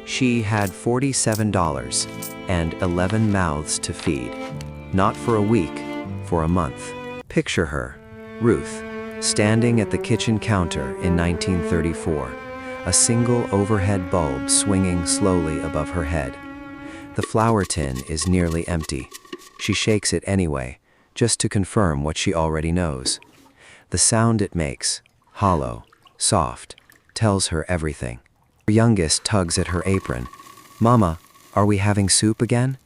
She had $47 and 11 mouths to feed. Not for a week, for a month. Picture her, Ruth, standing at the kitchen counter in 1934, a single overhead bulb swinging slowly above her head. The flour tin is nearly empty. She shakes it anyway, just to confirm what she already knows. The sound it makes, hollow, soft, tells her everything. Her youngest tugs at her apron. "Mama, are we having soup again?"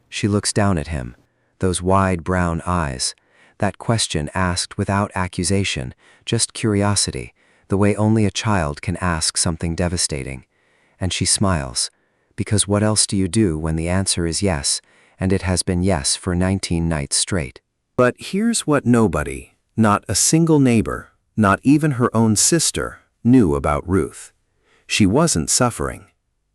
She looks down at him, those wide brown eyes. That question asked without accusation, just curiosity, the way only a child can ask something devastating. And she smiles, because what else do you do when the answer is yes, and it has been yes for 19 nights straight? But here's what nobody, not a single neighbor, not even her own sister, knew about Ruth. She wasn't suffering.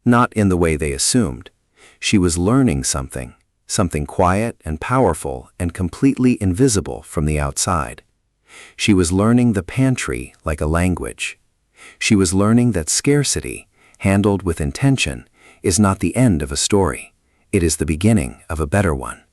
Not in the way they assumed. She was learning something quiet and powerful and completely invisible from the outside. She was learning the pantry like a language. She was learning that scarcity, handled with intention, is not the end of a story. It is the beginning of a better one.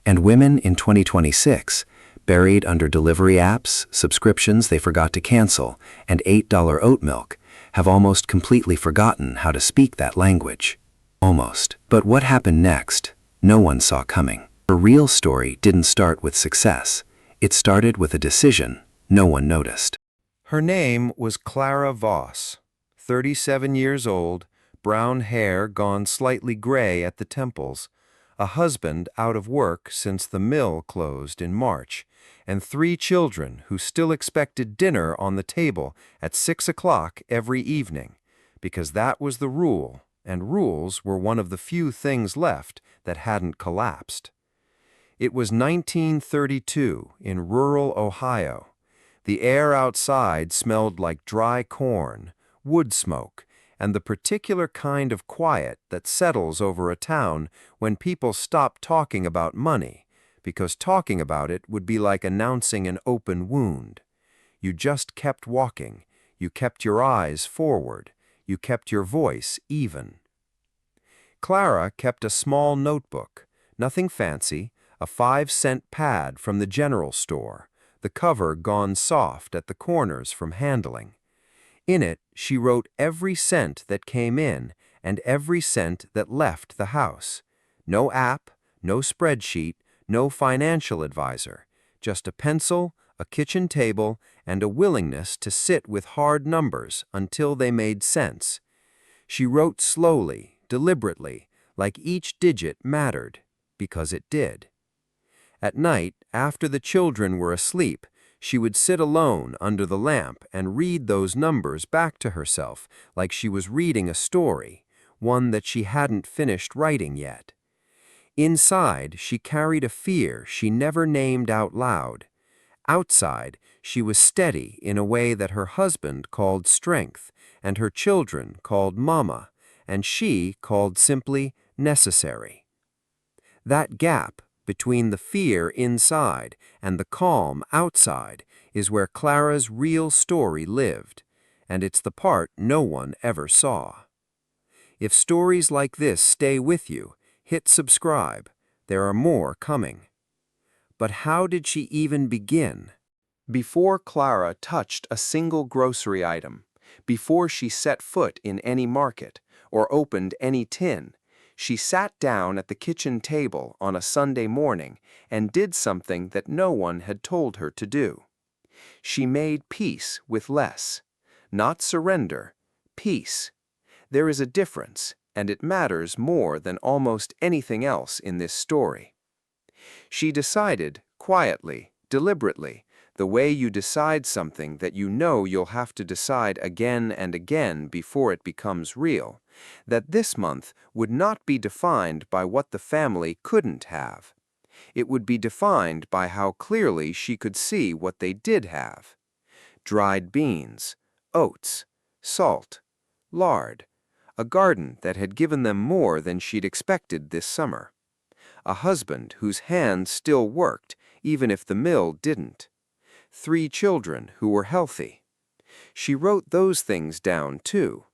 And women in 2026, buried under delivery apps, subscriptions they forgot to cancel, and $8 oat milk, have almost completely forgotten how to speak that language. Almost. But what happened next, no one saw coming. Her real story didn't start with success. It started with a decision no one noticed. Her name was Clara Voss, 37 years old, brown hair gone slightly gray at the temples, a husband out of work since the mill closed in March, and 3 children who still expected dinner on the table at 6 o'clock every evening, because that was the rule, and rules were one of the few things left that hadn't collapsed. It was 1932 in rural Ohio. The air outside smelled like dry corn, wood smoke, and the particular kind of quiet that settles over a town when people stop talking about money, because talking about it would be like announcing an open wound. You just kept walking. You kept your eyes forward. You kept your voice even. Clara kept a small notebook, nothing fancy, a 5-cent pad from the general store, the cover gone soft at the corners from handling. In it, she wrote every cent that came in and every cent that left the house. No app, no spreadsheet, no financial advisor, just a pencil, a kitchen table, and a willingness to sit with hard numbers until they made sense. She wrote slowly, deliberately, like each digit mattered, because it did. At night, after the children were asleep, she would sit alone under the lamp and read those numbers back to herself like she was reading a story, one that she hadn't finished writing yet. Inside, she carried a fear she never named out loud. Outside, she was steady in a way that her husband called strength, and her children called mama, and she called simply necessary. That gap between the fear inside and the calm outside is where Clara's real story lived, and it's the part no one ever saw. If stories like this stay with you, hit subscribe. There are more coming. But how did she even begin? Before Clara touched a single grocery item, before she set foot in any market or opened any tin, she sat down at the kitchen table on a Sunday morning and did something that no one had told her to do. She made peace with less. Not surrender, peace. There is a difference, and it matters more than almost anything else in this story. She decided, quietly, deliberately, the way you decide something that you know you'll have to decide again and again before it becomes real, that this month would not be defined by what the family couldn't have. It would be defined by how clearly she could see what they did have. Dried beans, oats, salt, lard, a garden that had given them more than she'd expected this summer, a husband whose hands still worked even if the mill didn't, 3 children who were healthy. She wrote those things down too,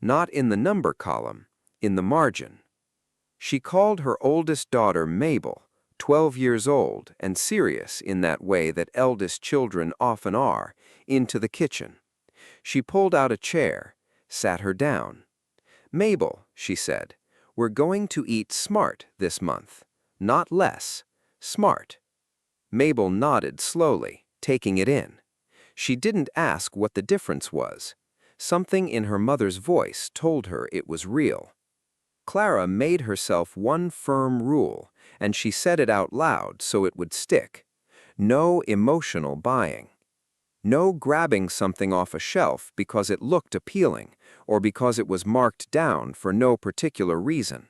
not in the number column, in the margin. She called her oldest daughter Mabel, 12 years old and serious in that way that eldest children often are, into the kitchen. She pulled out a chair, sat her down. "Mabel," she said, "we're going to eat smart this month. Not less. Smart." Mabel nodded slowly, taking it in. She didn't ask what the difference was. Something in her mother's voice told her it was real. Clara made herself one firm rule, and she said it out loud so it would stick. No emotional buying. No grabbing something off a shelf because it looked appealing, or because it was marked down for no particular reason.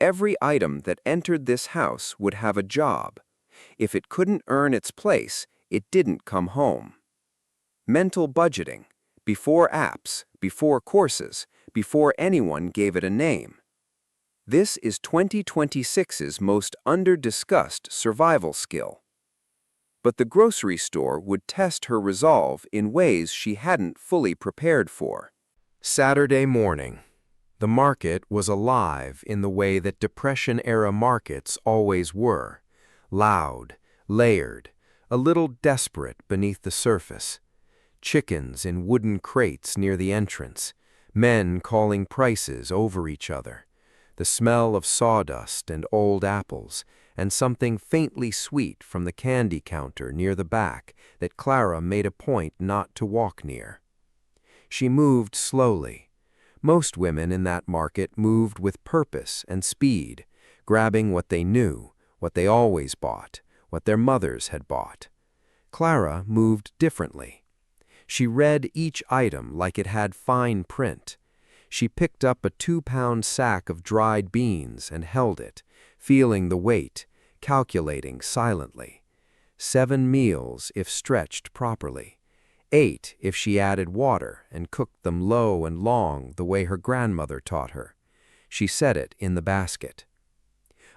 Every item that entered this house would have a job. If it couldn't earn its place, it didn't come home. Mental budgeting, before apps, before courses, before anyone gave it a name. This is 2026's most under-discussed survival skill. But the grocery store would test her resolve in ways she hadn't fully prepared for. Saturday morning. The market was alive in the way that Depression-era markets always were. Loud, layered, a little desperate beneath the surface. Chickens in wooden crates near the entrance, men calling prices over each other. The smell of sawdust and old apples, and something faintly sweet from the candy counter near the back that Clara made a point not to walk near. She moved slowly. Most women in that market moved with purpose and speed, grabbing what they knew, what they always bought, what their mothers had bought. Clara moved differently. She read each item like it had fine print. She picked up a 2-pound sack of dried beans and held it, feeling the weight, calculating silently. 7 meals if stretched properly. 8 if she added water and cooked them low and long the way her grandmother taught her. She set it in the basket.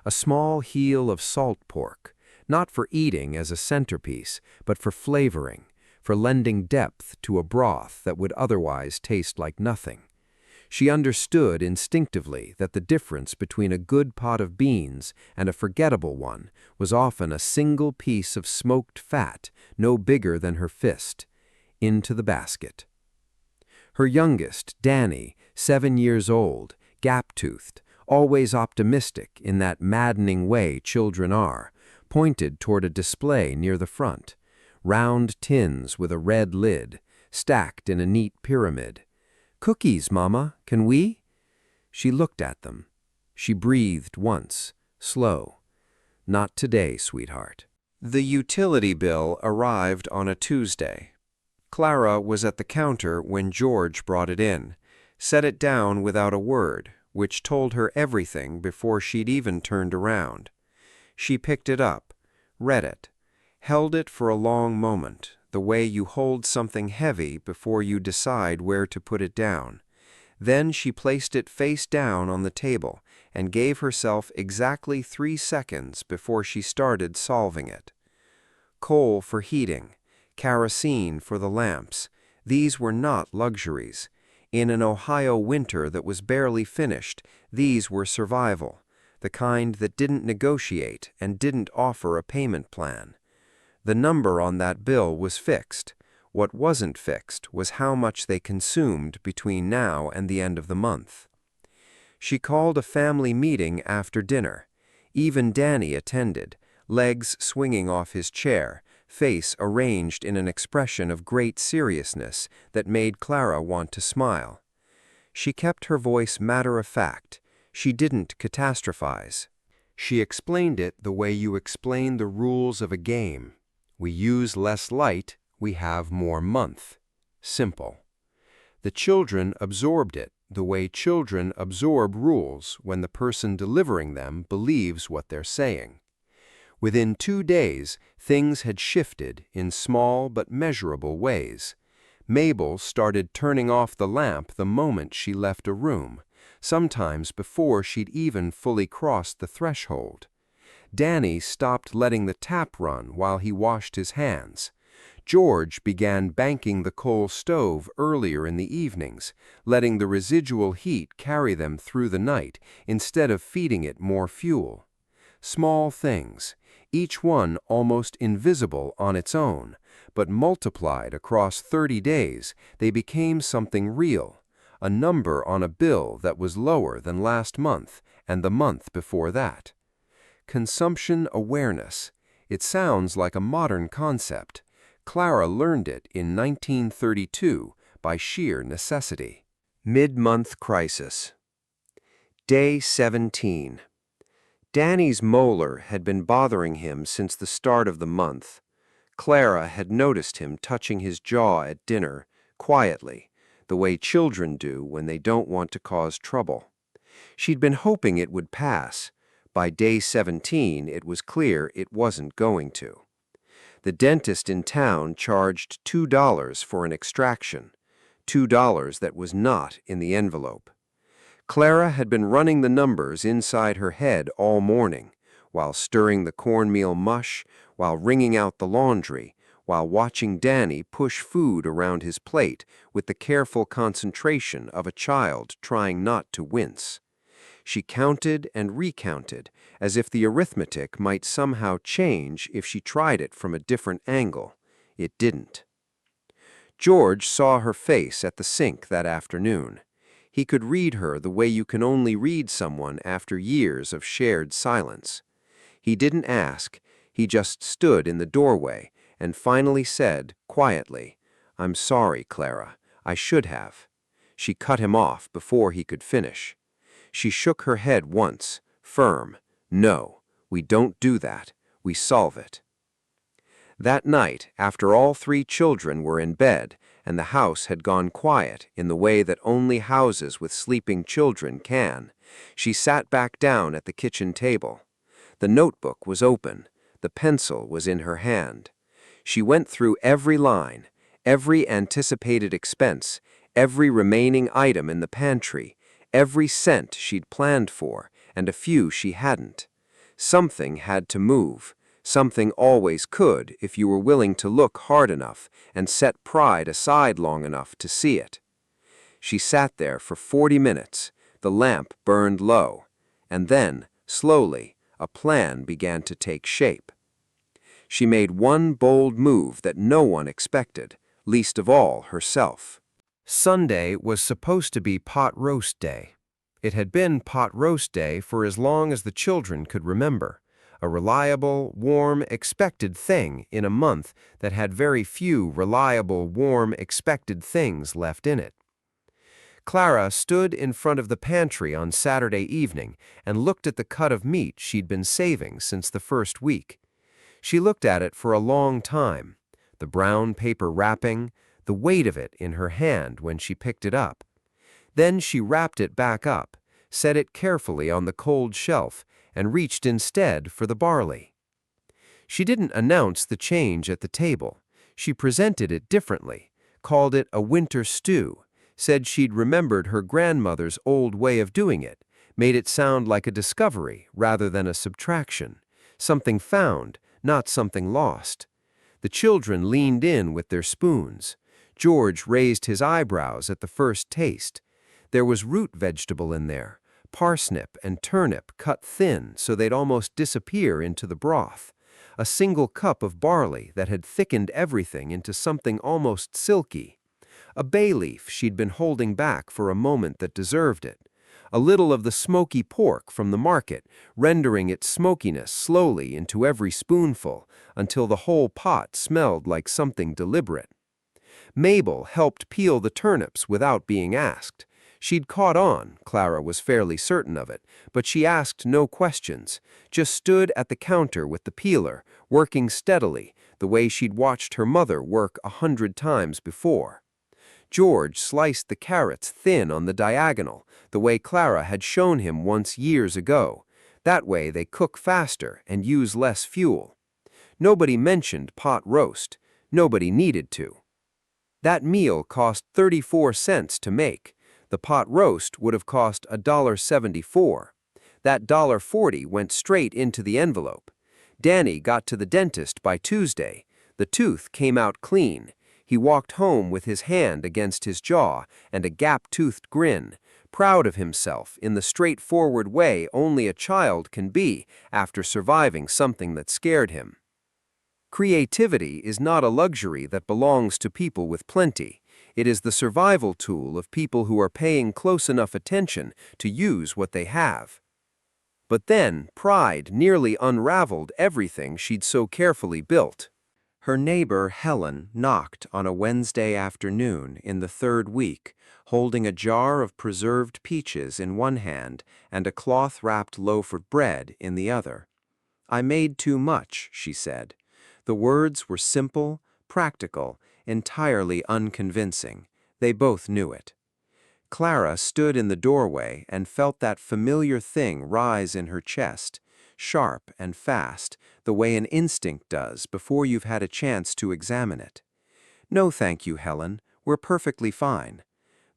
A small heel of salt pork, not for eating as a centerpiece, but for flavoring, for lending depth to a broth that would otherwise taste like nothing. She understood instinctively that the difference between a good pot of beans and a forgettable one was often a single piece of smoked fat no bigger than her fist. Into the basket. Her youngest, Danny, 7 years old, gap-toothed, always optimistic in that maddening way children are, pointed toward a display near the front. Round tins with a red lid, stacked in a neat pyramid. "Cookies, Mama, can we?" She looked at them. She breathed once, slow. "Not today, sweetheart." The utility bill arrived on a Tuesday. Clara was at the counter when George brought it in, set it down without a word, which told her everything before she'd even turned around. She picked it up, read it, held it for a long moment, the way you hold something heavy before you decide where to put it down. Then she placed it face down on the table and gave herself exactly 3 seconds before she started solving it. Coal for heating, kerosene for the lamps, these were not luxuries. In an Ohio winter that was barely finished, these were survival, the kind that didn't negotiate and didn't offer a payment plan. The number on that bill was fixed. What wasn't fixed was how much they consumed between now and the end of the month. She called a family meeting after dinner. Even Danny attended, legs swinging off his chair, face arranged in an expression of great seriousness that made Clara want to smile. She kept her voice matter-of-fact. She didn't catastrophize. She explained it the way you explain the rules of a game. We use less light, we have more month. Simple. The children absorbed it the way children absorb rules when the person delivering them believes what they're saying. Within 2 days, things had shifted in small but measurable ways. Mabel started turning off the lamp the moment she left a room, sometimes before she'd even fully crossed the threshold. Danny stopped letting the tap run while he washed his hands. George began banking the coal stove earlier in the evenings, letting the residual heat carry them through the night instead of feeding it more fuel. Small things, each one almost invisible on its own, but multiplied across 30 days, they became something real, a number on a bill that was lower than last month and the month before that. Consumption awareness. It sounds like a modern concept. Clara learned it in 1932 by sheer necessity. Mid-month crisis. Day 17. Danny's molar had been bothering him since the start of the month. Clara had noticed him touching his jaw at dinner, quietly, the way children do when they don't want to cause trouble. She'd been hoping it would pass. By day 17, it was clear it wasn't going to. The dentist in town charged $2 for an extraction, $2 that was not in the envelope. Clara had been running the numbers inside her head all morning, while stirring the cornmeal mush, while wringing out the laundry, while watching Danny push food around his plate with the careful concentration of a child trying not to wince. She counted and recounted, as if the arithmetic might somehow change if she tried it from a different angle. It didn't. George saw her face at the sink that afternoon. He could read her the way you can only read someone after years of shared silence. He didn't ask, he just stood in the doorway and finally said, quietly, "I'm sorry, Clara, I should have." She cut him off before he could finish. She shook her head once, firm. "No, we don't do that. We solve it." That night, after all 3 children were in bed and the house had gone quiet in the way that only houses with sleeping children can, she sat back down at the kitchen table. The notebook was open. The pencil was in her hand. She went through every line, every anticipated expense, every remaining item in the pantry, every cent she'd planned for, and a few she hadn't. Something had to move. Something always could if you were willing to look hard enough and set pride aside long enough to see it. She sat there for 40 minutes. The lamp burned low. And then, slowly, a plan began to take shape. She made one bold move that no one expected, least of all herself. Sunday was supposed to be pot roast day. It had been pot roast day for as long as the children could remember, a reliable, warm, expected thing in a month that had very few reliable, warm, expected things left in it. Clara stood in front of the pantry on Saturday evening and looked at the cut of meat she'd been saving since the first week. She looked at it for a long time, the brown paper wrapping, the weight of it in her hand when she picked it up. Then she wrapped it back up, set it carefully on the cold shelf, and reached instead for the barley. She didn't announce the change at the table. She presented it differently, called it a winter stew, said she'd remembered her grandmother's old way of doing it, made it sound like a discovery rather than a subtraction, something found, not something lost. The children leaned in with their spoons. George raised his eyebrows at the first taste. There was root vegetable in there, parsnip and turnip cut thin so they'd almost disappear into the broth, a single cup of barley that had thickened everything into something almost silky, a bay leaf she'd been holding back for a moment that deserved it, a little of the smoky pork from the market, rendering its smokiness slowly into every spoonful until the whole pot smelled like something deliberate. Mabel helped peel the turnips without being asked. She'd caught on, Clara was fairly certain of it, but she asked no questions, just stood at the counter with the peeler, working steadily, the way she'd watched her mother work 100 times before. George sliced the carrots thin on the diagonal, the way Clara had shown him once years ago. That way they cook faster and use less fuel. Nobody mentioned pot roast. Nobody needed to. That meal cost 34 cents to make. The pot roast would have cost $1.74. That $1.40 went straight into the envelope. Danny got to the dentist by Tuesday. The tooth came out clean. He walked home with his hand against his jaw and a gap-toothed grin, proud of himself in the straightforward way only a child can be after surviving something that scared him. Creativity is not a luxury that belongs to people with plenty. It is the survival tool of people who are paying close enough attention to use what they have. But then pride nearly unraveled everything she'd so carefully built. Her neighbor Helen knocked on a Wednesday afternoon in the third week, holding a jar of preserved peaches in one hand and a cloth-wrapped loaf of bread in the other. "I made too much," she said. The words were simple, practical, entirely unconvincing. They both knew it. Clara stood in the doorway and felt that familiar thing rise in her chest, sharp and fast, the way an instinct does before you've had a chance to examine it. "No, thank you, Helen. We're perfectly fine."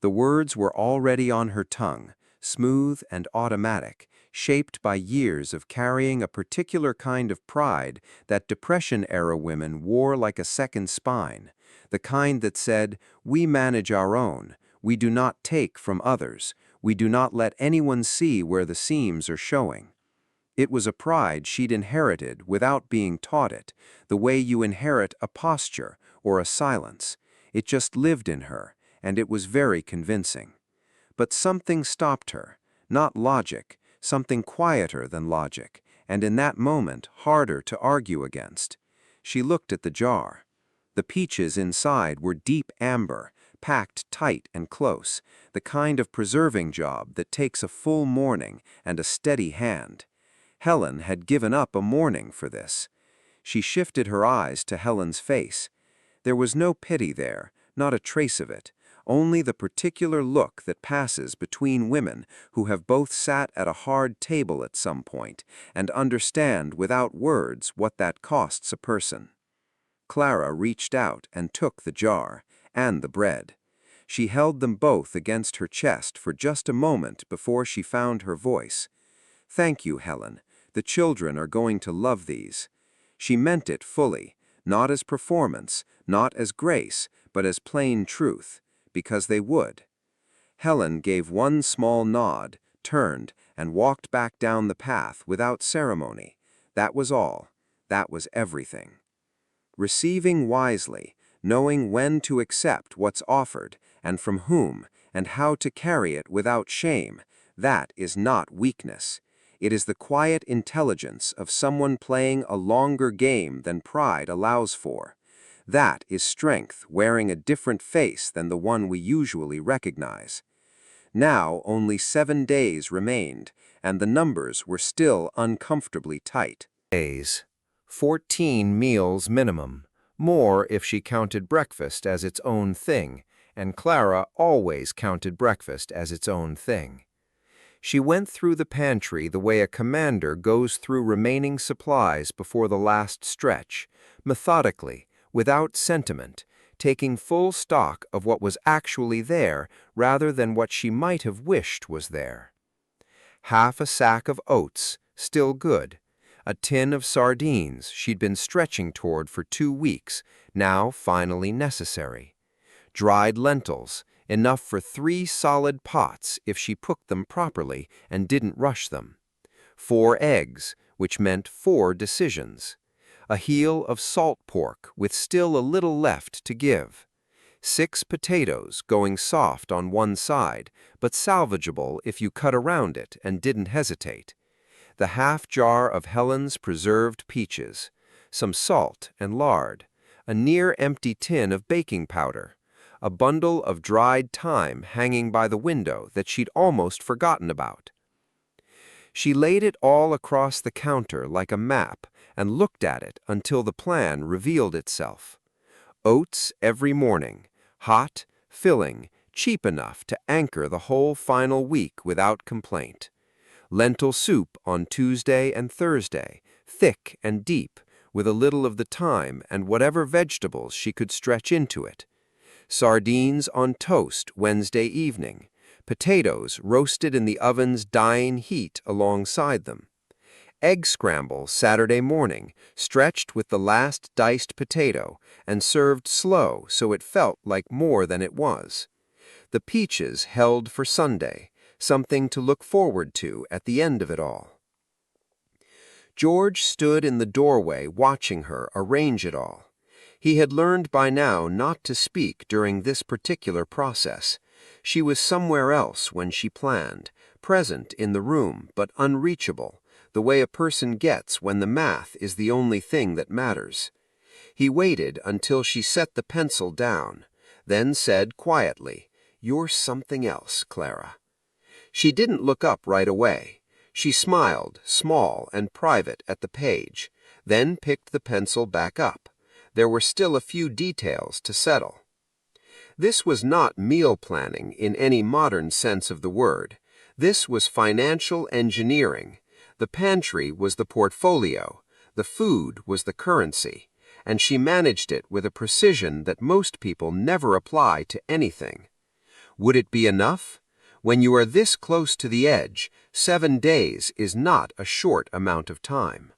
The words were already on her tongue, smooth and automatic, shaped by years of carrying a particular kind of pride that Depression-era women wore like a second spine, the kind that said, "We manage our own. We do not take from others. We do not let anyone see where the seams are showing." It was a pride she'd inherited without being taught it, the way you inherit a posture or a silence. It just lived in her, and it was very convincing. But something stopped her, not logic, something quieter than logic, and in that moment harder to argue against. She looked at the jar. The peaches inside were deep amber, packed tight and close, the kind of preserving job that takes a full morning and a steady hand. Helen had given up a morning for this. She shifted her eyes to Helen's face. There was no pity there, not a trace of it, only the particular look that passes between women who have both sat at a hard table at some point and understand without words what that costs a person. Clara reached out and took the jar and the bread. She held them both against her chest for just a moment before she found her voice. "Thank you, Helen. The children are going to love these." She meant it fully, not as performance, not as grace, but as plain truth, because they would. Helen gave one small nod, turned, and walked back down the path without ceremony. That was all. That was everything. Receiving wisely, knowing when to accept what's offered, and from whom, and how to carry it without shame, that is not weakness. It is the quiet intelligence of someone playing a longer game than pride allows for. That is strength wearing a different face than the one we usually recognize. Now only 7 days remained, and the numbers were still uncomfortably tight. Days. 14 meals minimum, more if she counted breakfast as its own thing, and Clara always counted breakfast as its own thing. She went through the pantry the way a commander goes through remaining supplies before the last stretch, methodically, without sentiment, taking full stock of what was actually there rather than what she might have wished was there. Half a sack of oats, still good. A tin of sardines she'd been stretching toward for 2 weeks, now finally necessary. Dried lentils, enough for 3 solid pots if she cooked them properly and didn't rush them. 4 eggs, which meant 4 decisions. A heel of salt pork with still a little left to give. 6 potatoes going soft on one side, but salvageable if you cut around it and didn't hesitate. The half jar of Helen's preserved peaches, some salt and lard, a near-empty tin of baking powder, a bundle of dried thyme hanging by the window that she'd almost forgotten about. She laid it all across the counter like a map and looked at it until the plan revealed itself. Oats every morning, hot, filling, cheap enough to anchor the whole final week without complaint. Lentil soup on Tuesday and Thursday, thick and deep, with a little of the thyme and whatever vegetables she could stretch into it. Sardines on toast Wednesday evening, potatoes roasted in the oven's dying heat alongside them. Egg scramble Saturday morning, stretched with the last diced potato, and served slow so it felt like more than it was. The peaches held for Sunday, something to look forward to at the end of it all. George stood in the doorway watching her arrange it all. He had learned by now not to speak during this particular process. She was somewhere else when she planned, present in the room but unreachable, the way a person gets when the math is the only thing that matters. He waited until she set the pencil down, then said quietly, "You're something else, Clara." She didn't look up right away. She smiled, small and private, at the page, then picked the pencil back up. There were still a few details to settle. This was not meal planning in any modern sense of the word. This was financial engineering. The pantry was the portfolio, the food was the currency, and she managed it with a precision that most people never apply to anything. Would it be enough? When you are this close to the edge, 7 days is not a short amount of time.